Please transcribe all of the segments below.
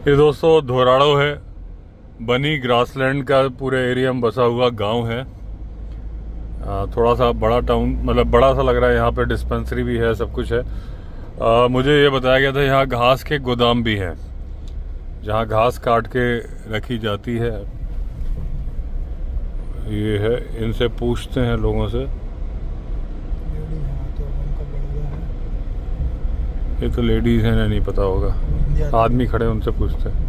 ये दोस्तों धोराड़ो है, बनी ग्रासलैंड का पूरे एरिया में बसा हुआ गांव है। थोड़ा सा बड़ा टाउन, मतलब बड़ा सा लग रहा है। यहाँ पे डिस्पेंसरी भी है, सब कुछ है। मुझे ये बताया गया था यहाँ घास के गोदाम भी हैं, जहाँ घास काट के रखी जाती है। ये है, इनसे पूछते हैं लोगों से। ये तो लेडीज हैं, नहीं पता होगा, आदमी खड़े उनसे पूछते हैं।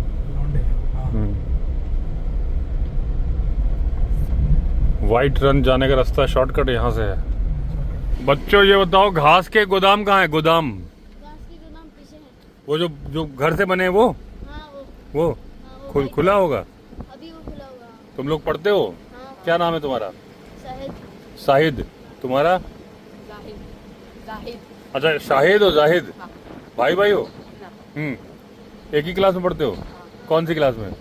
वाइट रन जाने का रास्ता शॉर्टकट यहाँ से है। बच्चों ये बताओ, घास के गोदाम कहाँ है? गोदाम, घास के गोदाम पीछे है। वो जो घर से बने वो? हाँ, वो खुला होगा। अभी वो खुला होगा। तुम लोग पढ़ते हो? हाँ, क्या नाम है तुम्हारा? शाहिद। शाहिद। तुम्हारा? जाहिद। जाहिद। अच्छा, शाहिद हो जाहिद? हाँ। भाई भाई हो? एक ही क्लास में पढ़ते हो? कौन सी क्लास में?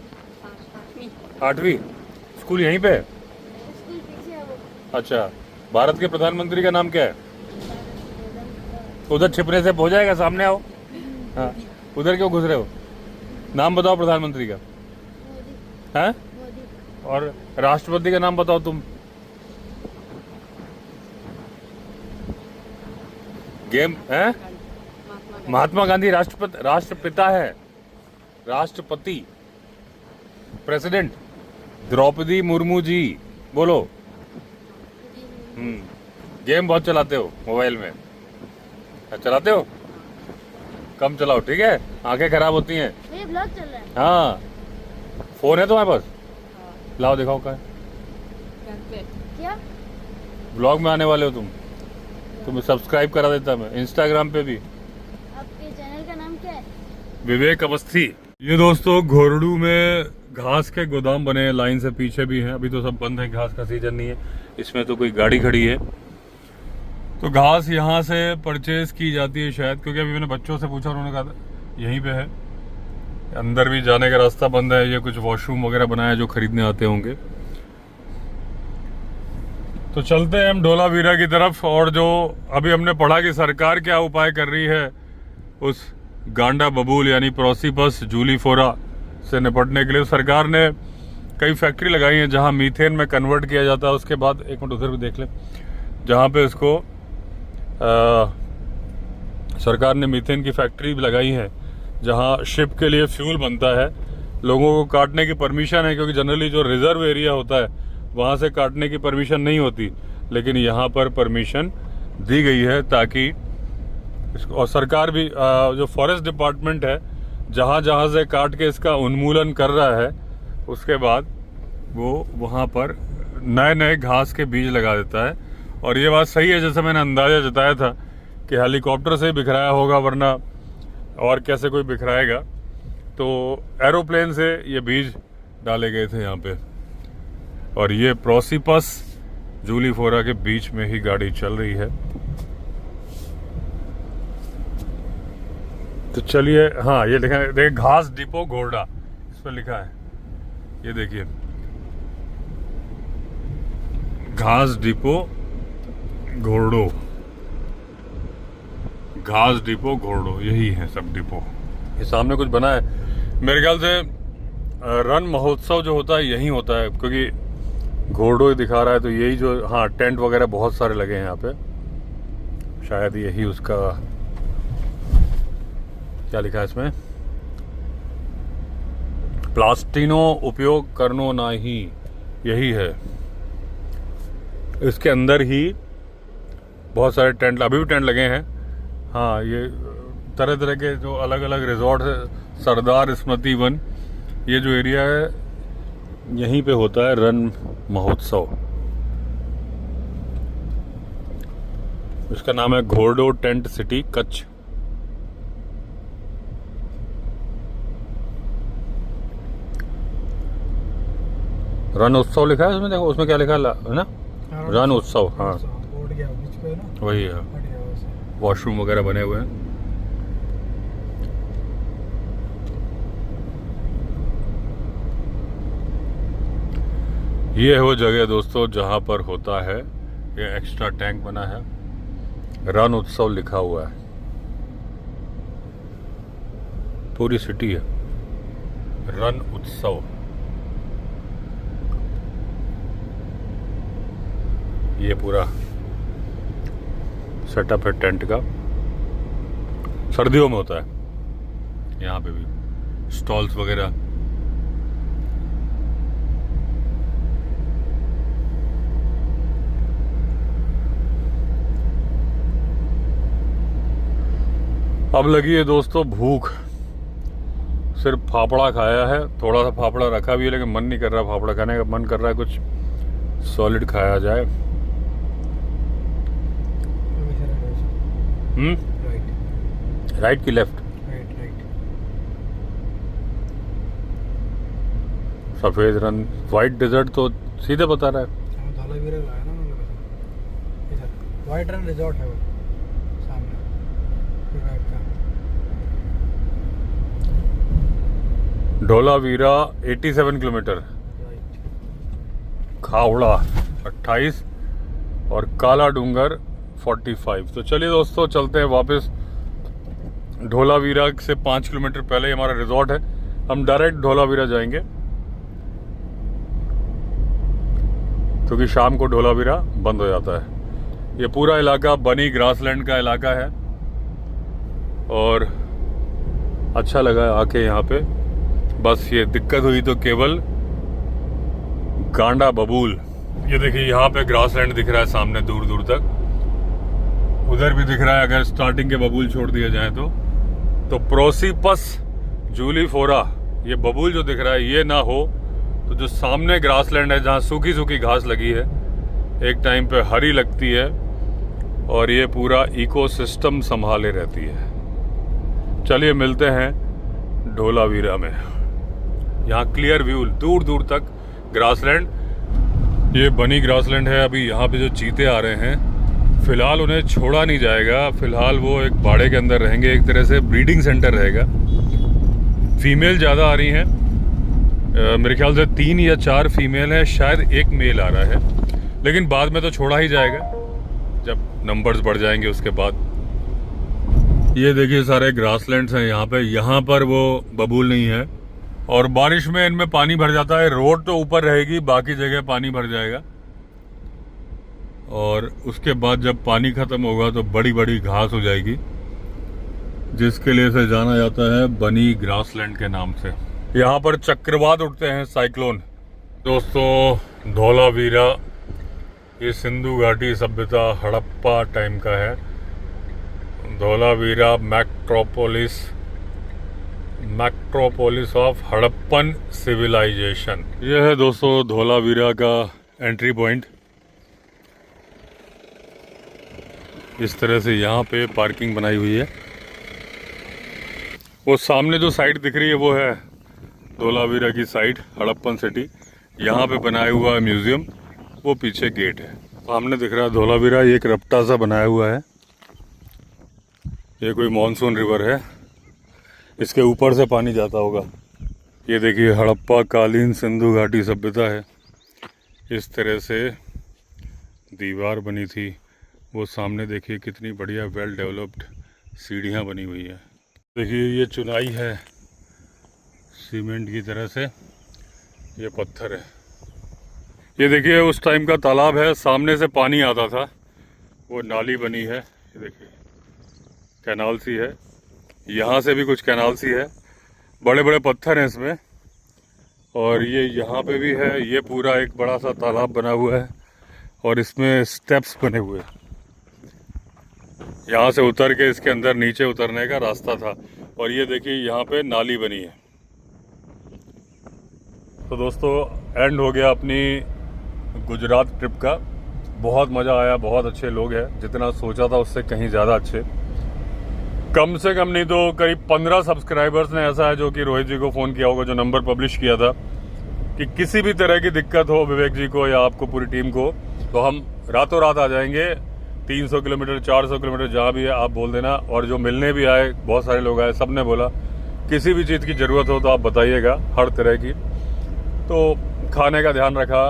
8वीं। स्कूल यहीं पे है? स्कूल पीछे है वो। अच्छा, भारत के प्रधानमंत्री का नाम क्या है? उधर छिपने से हो जाएगा, सामने आओ। हाँ, उधर क्यों घुस रहे हो? नाम बताओ प्रधानमंत्री का। मोदी। हैं? मोदी। और राष्ट्रपति का नाम बताओ तुम। गेम है? महात्मा गांधी राष्ट्रपिता है। राष्ट्रपति, प्रेसिडेंट द्रौपदी मुर्मू जी। बोलो। गेम बहुत चलाते हो मोबाइल में? चलाते हो? कम चलाओ, ठीक है, आंखें खराब होती हैं। ये ब्लॉग चल रहा है। हाँ, फोन है तुम्हारे पास? लाओ दिखाओ क्या है। क्या? ब्लॉग में आने वाले हो तुम? तुम्हें सब्सक्राइब करा देता मैं, इंस्टाग्राम पे भी। आपके चैनल का नाम क्या है? विवेक अवस्थी। ये दोस्तों घोरडू में घास के गोदाम बने हैं, लाइन से पीछे भी हैं। अभी तो सब बंद है, घास का सीजन नहीं है। इसमें तो कोई गाड़ी खड़ी है, तो घास यहाँ से परचेज की जाती है शायद, क्योंकि अभी मैंने बच्चों से पूछा, उन्होंने कहा यहीं पे है। अंदर भी जाने का रास्ता बंद है। ये कुछ वॉशरूम वगैरह बनाया जो खरीदने आते होंगे। तो चलते हैं हम ढोलावीरा की तरफ। और जो अभी हमने पढ़ा कि सरकार क्या उपाय कर रही है उस गांडा बबूल यानी प्रोसिपस जूलीफोरा से निपटने के लिए। सरकार ने कई फैक्ट्री लगाई हैं जहां मीथेन में कन्वर्ट किया जाता है। उसके बाद एक मिनट उधर भी देख लें, जहां पे इसको सरकार ने मीथेन की फैक्ट्री भी लगाई है, जहां शिप के लिए फ्यूल बनता है। लोगों को काटने की परमिशन है, क्योंकि जनरली जो रिजर्व एरिया होता है वहां से काटने की परमिशन नहीं होती, लेकिन यहाँ पर परमिशन दी गई है ताकि और सरकार भी जो फॉरेस्ट डिपार्टमेंट है जहाँ जहाँ से काट के इसका उन्मूलन कर रहा है, उसके बाद वो वहाँ पर नए नए घास के बीज लगा देता है। और ये बात सही है, जैसे मैंने अंदाज़ा जताया था कि हेलीकॉप्टर से बिखराया होगा, वरना और कैसे कोई बिखराएगा। तो एरोप्लेन से ये बीज डाले गए थे यहाँ पे। और ये प्रोसिपस जूलीफोरा के बीच में ही गाड़ी चल रही है। तो चलिए, हाँ ये लिखा है, देखिए घास डिपो घोरडा, इस पर लिखा है। ये देखिए, घास डिपो घोरडो, घास डिपो घोरडो, यही है सब डिपो। ये सामने कुछ बना है, मेरे ख्याल से रन महोत्सव जो होता है यही होता है, क्योंकि घोरडो ही दिखा रहा है। तो यही जो, हाँ टेंट वगैरह बहुत सारे लगे हैं यहाँ पे, शायद यही उसका, क्या लिखा है इसमें, प्लास्टिनो उपयोग करनो नाही, यही है। इसके अंदर ही बहुत सारे टेंट, अभी भी टेंट लगे हैं। हाँ, ये तरह तरह के जो अलग अलग रिजॉर्ट है, सरदार स्मृति वन, ये जो एरिया है यहीं पे होता है रन महोत्सव। इसका नाम है घोरडो टेंट सिटी कच्छ। रण उत्सव लिखा है उसमें, देखो उसमें क्या लिखा है ना, रण उत्सव। हाँ वही है, वॉशरूम वगैरह बने हुए हैं। ये है वो जगह दोस्तों जहां पर होता है, ये एक्स्ट्रा टैंक बना है, रण उत्सव लिखा हुआ है, पूरी सिटी है। रन उत्सव। ये पूरा सेटअप है टेंट का, सर्दियों में होता है। यहाँ पे भी स्टॉल्स वगैरह। अब लगी है दोस्तों भूख। सिर्फ फाफड़ा खाया है, थोड़ा सा फाफड़ा रखा भी है, लेकिन मन नहीं कर रहा फाफड़ा खाने का। मन कर रहा है कुछ सॉलिड खाया जाए। राइट की लेफ्ट? राइट। सफेद रन वाइट डेजर्ट तो सीधे बता रहा है। धौलावीरा लाया ना मैंने। इधर वाइट रन रिजॉर्ट है वो सामने, फिर राइट का। Dholavira 87 kilometre, right. खावड़ा 28 और काला डूंगर 45। तो चलिए दोस्तों चलते हैं वापस। धौलावीरा से 5 किलोमीटर पहले ही हमारा रिजॉर्ट है। हम डायरेक्ट धौलावीरा जाएंगे क्योंकि शाम को धौलावीरा बंद हो जाता है। ये पूरा इलाका बनी ग्रासलैंड का इलाका है और अच्छा लगा आके यहाँ पे। बस ये दिक्कत हुई तो केवल गांडा बबूल। ये देखिए यहाँ पे ग्रासलैंड दिख रहा है सामने दूर दूर तक, उधर भी दिख रहा है अगर स्टार्टिंग के बबूल छोड़ दिए जाए तो प्रोसिपस जूलीफोरा, ये बबूल जो दिख रहा है ये ना हो तो जो सामने ग्रासलैंड है जहाँ सूखी सूखी घास लगी है, एक टाइम पे हरी लगती है और ये पूरा इकोसिस्टम संभाले रहती है। चलिए मिलते हैं धौलावीरा में। यहाँ क्लियर व्यू दूर दूर तक ग्रासलैंड। ये बनी ग्रासलैंड है। अभी यहाँ पे जो चीते आ रहे हैं फिलहाल उन्हें छोड़ा नहीं जाएगा, फिलहाल वो एक बाड़े के अंदर रहेंगे। एक तरह से ब्रीडिंग सेंटर रहेगा। फीमेल ज़्यादा आ रही हैं, मेरे ख्याल से 3 या 4 फीमेल है, शायद एक मेल आ रहा है, लेकिन बाद में तो छोड़ा ही जाएगा जब नंबर्स बढ़ जाएंगे उसके बाद। ये देखिए सारे ग्रासलैंड्स हैं यहाँ पे। यहाँ पर वो बबूल नहीं है और बारिश में इनमें पानी भर जाता है। रोड तो ऊपर रहेगी, बाकी जगह पानी भर जाएगा और उसके बाद जब पानी खत्म होगा तो बड़ी बड़ी घास हो जाएगी, जिसके लिए इसे जाना जाता है बनी ग्रासलैंड के नाम से। यहाँ पर चक्रवात उठते हैं, साइक्लोन। दोस्तों धौलावीरा ये सिंधु घाटी सभ्यता हड़प्पा टाइम का है। Dholavira metropolis of Harappan civilization. यह है दोस्तों धौलावीरा का एंट्री पॉइंट। इस तरह से यहाँ पे पार्किंग बनाई हुई है। वो सामने जो साइड दिख रही है वो है धौलावीरा की साइड, हड़प्पन सिटी। यहाँ पे बनाया हुआ है म्यूजियम, वो पीछे गेट है। सामने दिख रहा है धौलावीरा, ये एक रपटा सा बनाया हुआ है। ये कोई मॉनसून रिवर है, इसके ऊपर से पानी जाता होगा। ये देखिए हड़प्पा कालीन सिंधु घाटी सभ्यता है। इस तरह से दीवार बनी थी। वो सामने देखिए कितनी बढ़िया वेल डेवलप्ड सीढ़ियाँ बनी हुई है। देखिए ये चुनाई है सीमेंट की तरह से, ये पत्थर है। ये देखिए उस टाइम का तालाब है, सामने से पानी आता था, वो नाली बनी है। ये देखिए कैनाल सी है, यहाँ से भी कुछ कैनाल सी है। बड़े बड़े पत्थर हैं इसमें और ये यहाँ पे भी है। ये पूरा एक बड़ा सा तालाब बना हुआ है और इसमें स्टेप्स बने हुए हैं। यहाँ से उतर के इसके अंदर नीचे उतरने का रास्ता था और ये देखिए यहाँ पे नाली बनी है। तो दोस्तों एंड हो गया अपनी गुजरात ट्रिप का। बहुत मज़ा आया, बहुत अच्छे लोग हैं, जितना सोचा था उससे कहीं ज़्यादा अच्छे। कम से कम नहीं तो करीब 15 सब्सक्राइबर्स ने ऐसा है जो कि रोहित जी को फ़ोन किया होगा, जो नंबर पब्लिश किया था कि किसी भी तरह की दिक्कत हो विवेक जी को या आपको पूरी टीम को तो हम रातों रात आ जाएंगे। 300 किलोमीटर 400 किलोमीटर जहाँ भी है आप बोल देना। और जो मिलने भी आए, बहुत सारे लोग आए, सब ने बोला किसी भी चीज़ की ज़रूरत हो तो आप बताइएगा, हर तरह की। तो खाने का ध्यान रखा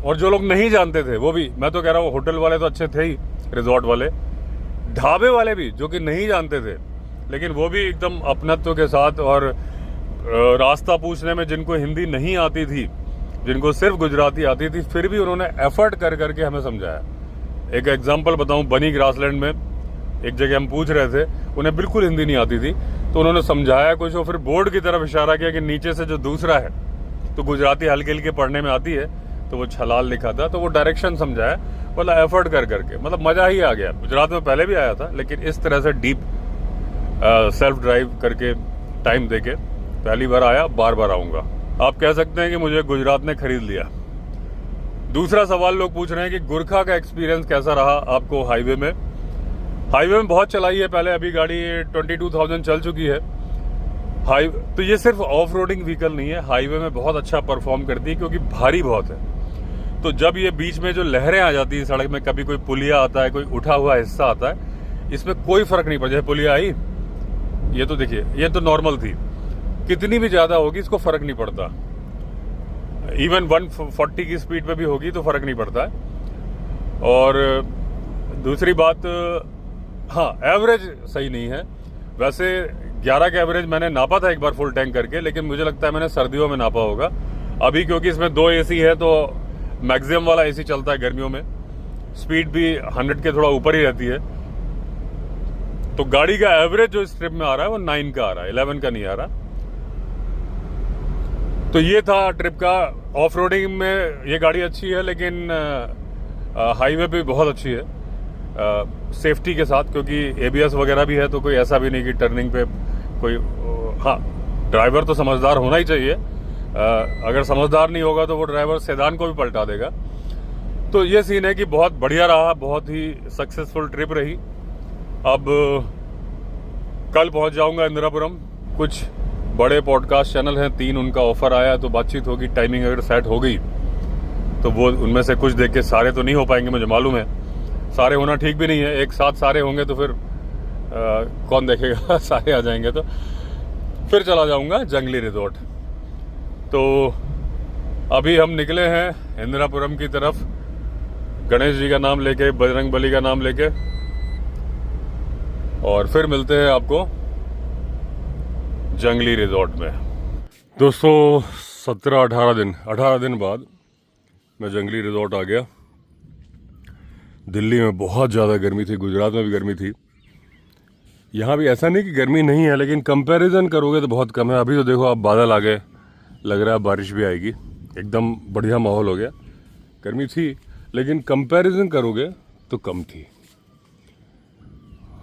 और जो लोग नहीं जानते थे वो भी, मैं तो कह रहा हूँ होटल वाले तो अच्छे थे ही, रिजॉर्ट वाले, ढाबे वाले भी जो कि नहीं जानते थे, लेकिन वो भी एकदम अपनत्व के साथ और रास्ता पूछने में जिनको हिंदी नहीं आती थी, जिनको सिर्फ गुजराती आती थी, फिर भी उन्होंने एफर्ट कर करके हमें समझाया। एक एग्जांपल बताऊं, बनी ग्रासलैंड में एक जगह हम पूछ रहे थे, उन्हें बिल्कुल हिंदी नहीं आती थी, तो उन्होंने समझाया कुछ और फिर बोर्ड की तरफ इशारा किया कि नीचे से जो दूसरा है, तो गुजराती हल्के हल्के पढ़ने में आती है, तो वो छलाल लिखा था, तो वो डायरेक्शन समझाया, मतलब एफर्ट कर करके, मतलब मजा ही आ गया। गुजरात में पहले भी आया था, लेकिन इस तरह से डीप सेल्फ ड्राइव करके टाइम देके पहली बार आया, बार बार आऊंगा। आप कह सकते हैं कि मुझे गुजरात ने खरीद लिया। दूसरा सवाल लोग पूछ रहे हैं कि गुरखा का एक्सपीरियंस कैसा रहा आपको हाईवे में। हाईवे में बहुत चलाई है पहले, अभी गाड़ी 22,000 चल चुकी है। तो ये सिर्फ ऑफ रोडिंग व्हीकल नहीं है, हाईवे में बहुत अच्छा परफॉर्म करती है क्योंकि भारी बहुत है। तो जब ये बीच में जो लहरें आ जाती है सड़क में, कभी कोई पुलिया आता है, कोई उठा हुआ हिस्सा आता है, इसमें कोई फर्क नहीं पड़ता। जैसे पुलिया आई, ये तो देखिए, ये तो नॉर्मल थी, कितनी भी ज्यादा होगी इसको फर्क नहीं पड़ता। इवन 140 की स्पीड पे भी होगी तो फर्क नहीं पड़ता है। और दूसरी बात, हाँ, एवरेज सही नहीं है। वैसे 11 का एवरेज मैंने नापा था एक बार फुल टैंक करके, लेकिन मुझे लगता है मैंने सर्दियों में नापा होगा। अभी क्योंकि इसमें 2 एसी है तो मैक्सिमम वाला एसी चलता है गर्मियों में, स्पीड भी 100 के थोड़ा ऊपर ही रहती है, तो गाड़ी का एवरेज जो इस ट्रिप में आ रहा है वो 9 का आ रहा है, 11 का नहीं आ रहा। तो ये था ट्रिप का। ऑफ रोडिंग में ये गाड़ी अच्छी है, लेकिन हाईवे पे बहुत अच्छी है सेफ्टी के साथ, क्योंकि एबीएस वगैरह भी है, तो कोई ऐसा भी नहीं कि टर्निंग पे कोई, हाँ, ड्राइवर तो समझदार होना ही चाहिए। अगर समझदार नहीं होगा तो वो ड्राइवर सेडान को भी पलटा देगा। तो ये सीन है कि बहुत बढ़िया रहा, बहुत ही सक्सेसफुल ट्रिप रही। अब कल पहुंच जाऊंगा इंदिरापुरम। कुछ बड़े पॉडकास्ट चैनल हैं 3, उनका ऑफर आया, तो बातचीत होगी, टाइमिंग अगर सेट हो गई तो वो उनमें से कुछ देख के, सारे तो नहीं हो पाएंगे मुझे मालूम है, सारे होना ठीक भी नहीं है, एक साथ सारे होंगे तो फिर कौन देखेगा सारे आ जाएंगे तो फिर चला जाऊंगा जंगली रिजॉर्ट। तो अभी हम निकले हैं इंदिरापुरम की तरफ, गणेश जी का नाम लेके, बजरंग बली का नाम लेके, और फिर मिलते हैं आपको जंगली रिजॉर्ट में। दोस्तों 18 दिन बाद मैं जंगली रिजॉर्ट आ गया। दिल्ली में बहुत ज़्यादा गर्मी थी, गुजरात में भी गर्मी थी, यहाँ भी ऐसा नहीं कि गर्मी नहीं है, लेकिन कंपैरिजन करोगे तो बहुत कम है। अभी तो देखो आप, बादल आ गए, लग रहा है बारिश भी आएगी, एकदम बढ़िया माहौल हो गया। गर्मी थी लेकिन कंपैरिजन करोगे तो कम थी।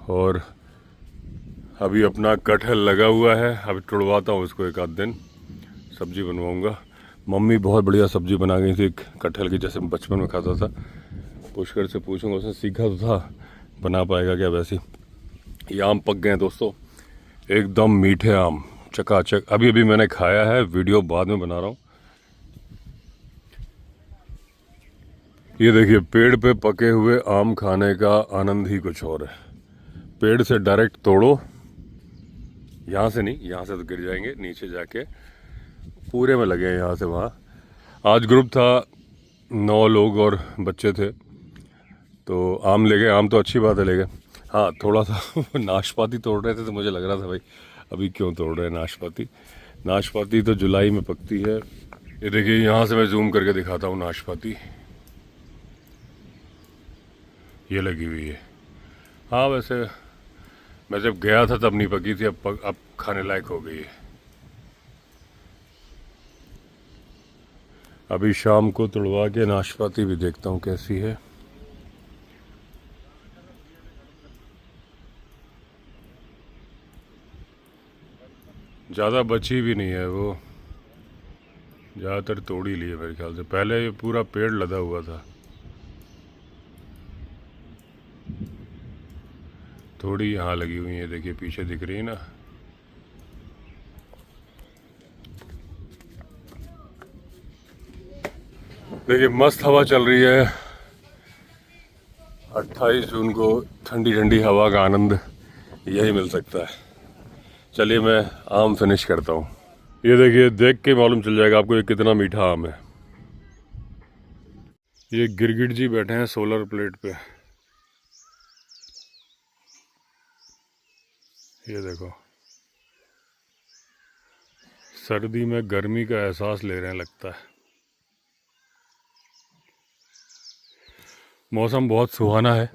और अभी अपना कटहल लगा हुआ है, अभी तुड़वाता हूँ उसको, एक आध दिन सब्जी बनवाऊँगा। मम्मी बहुत बढ़िया सब्जी बना गई थी कटहल की, जैसे बचपन में खाता था। पुष्कर से पूछूंगा, उसने सीखा तो था, बना पाएगा क्या वैसे। ये आम पक गए हैं दोस्तों, एकदम मीठे आम, चकाचक। अभी अभी मैंने खाया है, वीडियो बाद में बना रहा हूँ। ये देखिए, पेड़ पे पके हुए आम खाने का आनंद ही कुछ और है। पेड़ से डायरेक्ट तोड़ो, यहाँ से नहीं, यहाँ से तो गिर जाएंगे, नीचे जाके पूरे में लगे हैं यहाँ से वहाँ। आज ग्रुप था, 9 लोग और बच्चे थे, तो आम ले गए। आम तो अच्छी बात है ले गए। हाँ, थोड़ा सा नाशपाती तोड़ रहे थे तो मुझे लग रहा था भाई अभी क्यों तोड़ रहे हैं नाशपाती। नाशपाती तो जुलाई में पकती है। ये देखिए, यहाँ से मैं जूम करके दिखाता हूँ, नाशपाती ये लगी हुई है। हाँ, वैसे मैं जब गया था तब नहीं पकी थी, अब खाने लायक हो गई है। अभी शाम को तुड़वा के नाशपाती भी देखता हूँ कैसी है। ज़्यादा बची भी नहीं है, वो ज़्यादातर तोड़ ही लिए मेरे ख्याल से। पहले ये पूरा पेड़ लदा हुआ था, थोड़ी यहाँ लगी हुई है, देखिए पीछे दिख रही है ना। देखिए मस्त हवा चल रही है। 28 जून को ठंडी ठंडी हवा का आनंद यही मिल सकता है। चलिए मैं आम फिनिश करता हूँ। ये देखिए, देख के मालूम चल जाएगा आपको ये कितना मीठा आम है। ये गिरगिट जी बैठे हैं सोलर प्लेट पे, ये देखो सर्दी में गर्मी का एहसास ले रहे हैं लगता है। मौसम बहुत सुहाना है,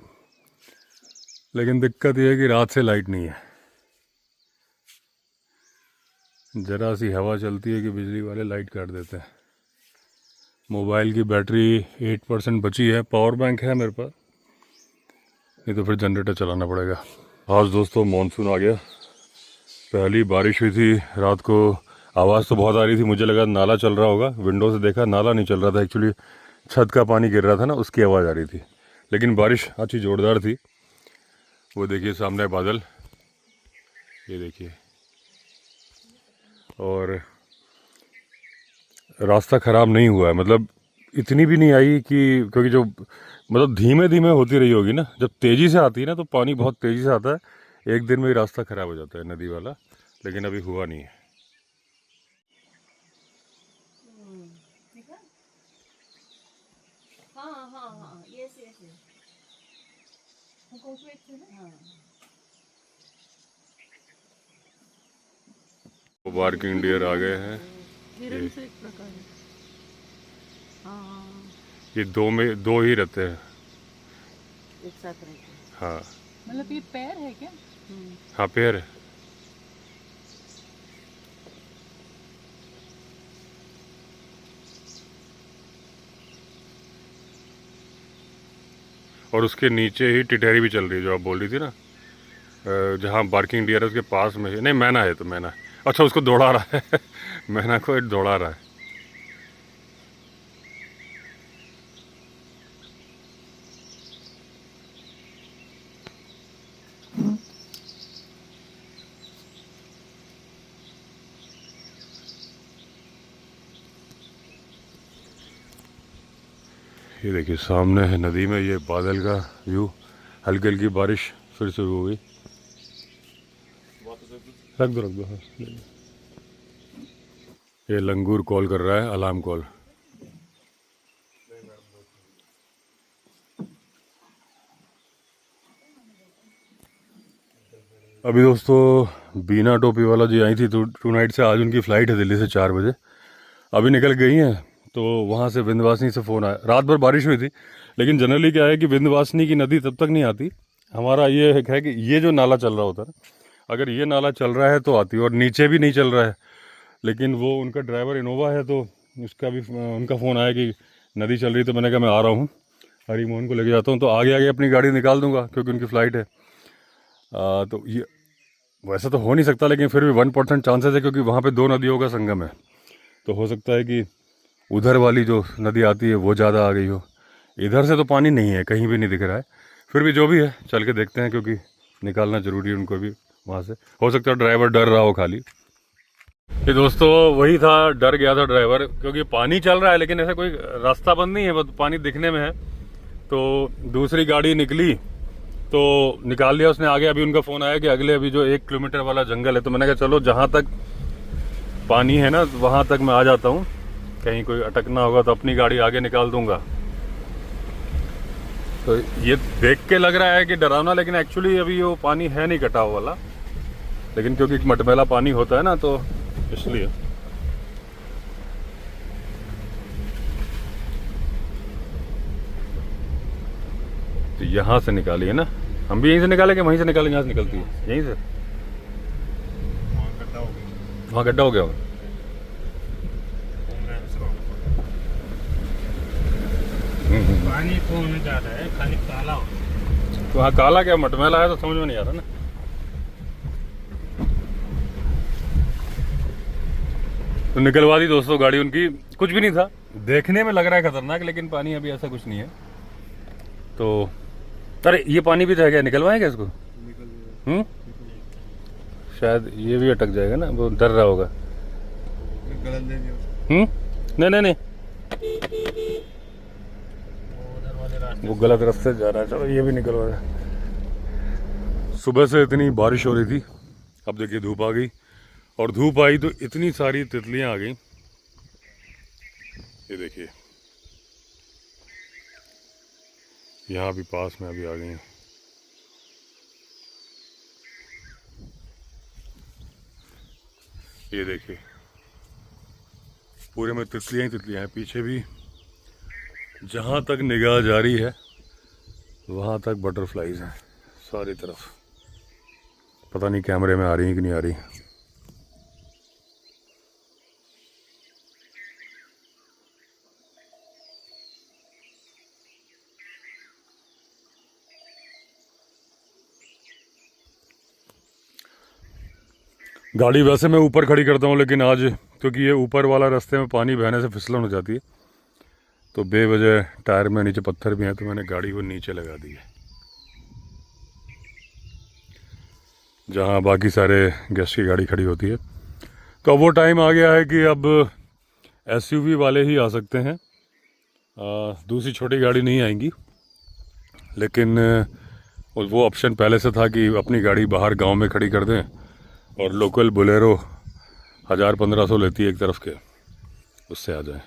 लेकिन दिक्कत यह है कि रात से लाइट नहीं है। ज़रा सी हवा चलती है कि बिजली वाले लाइट काट देते हैं। मोबाइल की बैटरी 8% बची है। पावर बैंक है मेरे पास, नहीं तो फिर जनरेटर चलाना पड़ेगा। आज दोस्तों मानसून आ गया। पहली बारिश हुई थी रात को, आवाज़ तो बहुत आ रही थी, मुझे लगा नाला चल रहा होगा। विंडो से देखा नाला नहीं चल रहा था, एक्चुअली छत का पानी गिर रहा था ना, उसकी आवाज़ आ रही थी। लेकिन बारिश अच्छी ज़ोरदार थी। वो देखिए सामने बादल, ये देखिए, और रास्ता ख़राब नहीं हुआ है। मतलब इतनी भी नहीं आई कि, क्योंकि जो मतलब धीमे धीमे होती रही होगी ना, जब तेज़ी से आती है ना तो पानी बहुत तेज़ी से आता है। एक दिन में ही रास्ता ख़राब हो जाता है नदी वाला, लेकिन अभी हुआ नहीं है। वो बार्किंग डियर आ गए हैं। हिरन से एक प्रकार है। हाँ, ये दो ही रहते हैं। एक साथ रहते हैं। हाँ मतलब ये पैर है क्या? हाँ, पेड़ है। और उसके नीचे ही टिटहरी भी चल रही है, जो आप बोल रही थी ना, जहाँ बार्किंग डियर है उसके पास में ही। नहीं, मैना है, तो मैना, अच्छा उसको दौड़ा रहा है मैना को दौड़ा रहा है। ये देखिए सामने है नदी में ये बादल का व्यू। हल्की हल्की बारिश फिर से हो गई। रख दो हाँ। ये लंगूर कॉल कर रहा है, अलार्म कॉल। अभी दोस्तों बीना टोपी वाला जी आई थी टू नाइट से, आज उनकी फ़्लाइट है दिल्ली से 4 बजे। अभी निकल गई हैं, तो वहाँ से विंध्यवासिनी से फ़ोन आया। रात भर बारिश हुई थी, लेकिन जनरली क्या है कि विंध्यवासिनी की नदी तब तक नहीं आती। हमारा ये है कि ये जो नाला चल रहा होता है, अगर ये नाला चल रहा है तो आती है, और नीचे भी नहीं चल रहा है। लेकिन वो उनका ड्राइवर इनोवा है, तो उसका भी उनका फ़ोन आया कि नदी चल रही, तो मैंने कहा मैं आ रहा हूँ, हरी मोहन को लेके जाता हूँ, तो आगे आगे अपनी गाड़ी निकाल दूँगा क्योंकि उनकी फ़्लाइट है। तो ये वैसे तो हो नहीं सकता, लेकिन फिर भी 1% चांसेस है, क्योंकि वहाँ पे 2 नदियों का संगम है। तो हो सकता है कि उधर वाली जो नदी आती है वो ज़्यादा आ गई हो। इधर से तो पानी नहीं है, कहीं भी नहीं दिख रहा है। फिर भी जो भी है चल के देखते हैं, क्योंकि निकालना ज़रूरी है उनको भी वहाँ से। हो सकता है ड्राइवर डर रहा हो खाली। ये दोस्तों वही था, डर गया था ड्राइवर, क्योंकि पानी चल रहा है लेकिन ऐसा कोई रास्ता बंद नहीं है, बस पानी दिखने में है। तो दूसरी गाड़ी निकली तो निकाल लिया उसने आगे। अभी उनका फ़ोन आया कि अगले अभी जो 1 किलोमीटर वाला जंगल है, तो मैंने कहा चलो जहाँ तक पानी है ना वहाँ तक मैं आ जाता हूँ, कहीं कोई अटकना होगा तो अपनी गाड़ी आगे निकाल दूंगा। तो ये देख के लग रहा है कि डरावना, लेकिन एक्चुअली अभी वो पानी है नहीं कटाव वाला, लेकिन क्योंकि मटमैला पानी होता है ना, तो इसलिए। तो यहाँ से निकाली है ना, हम भी यहीं से निकालेंगे, वहीं से निकालेंगे, यहाँ से निकलती है यहीं से। वहाँ गड्ढा हो गया होगा। पानी तो होने जा रहा है, खाली काला हो। तो हाँ, काला क्या मटमैला है, तो समझ में नहीं आ रहा ना। तो निकलवा दी दोस्तों गाड़ी उनकी। कुछ भी नहीं था, देखने में लग रहा है खतरनाक, लेकिन पानी अभी ऐसा कुछ नहीं है। तो अरे ये पानी भी तो है क्या, निकलवाएं क्या इसको? शायद ये भी अटक जाएगा ना, वो डर रहा होगा। नहीं नहीं नहीं, वो गलत रास्ते जा रहा है। चलो ये भी निकलवा रहा है। सुबह से इतनी बारिश हो रही थी, अब देखिए धूप आ गई, और धूप आई तो इतनी सारी तितलियां आ गई। ये देखिए यहाँ भी पास में अभी आ गई हैं। ये देखिए पूरे में तितलियाँ ही तितलियाँ हैं। पीछे भी जहाँ तक निगाह जा रही है वहाँ तक बटरफ्लाइज हैं सारी तरफ। पता नहीं कैमरे में आ रही हैं कि नहीं आ रही। गाड़ी वैसे मैं ऊपर खड़ी करता हूँ, लेकिन आज क्योंकि ये ऊपर वाला रास्ते में पानी बहने से फिसलन हो जाती है तो बेवजह टायर में नीचे पत्थर भी हैं तो मैंने गाड़ी को नीचे लगा दी है, जहाँ बाकी सारे गेस्ट की गाड़ी खड़ी होती है। तो अब वो टाइम आ गया है कि अब एसयूवी वाले ही आ सकते हैं, दूसरी छोटी गाड़ी नहीं आएंगी। लेकिन वो ऑप्शन पहले से था कि अपनी गाड़ी बाहर गांव में खड़ी कर दें और लोकल बोलेरो 1000-1500 लेती है एक तरफ के, उससे आ जाए।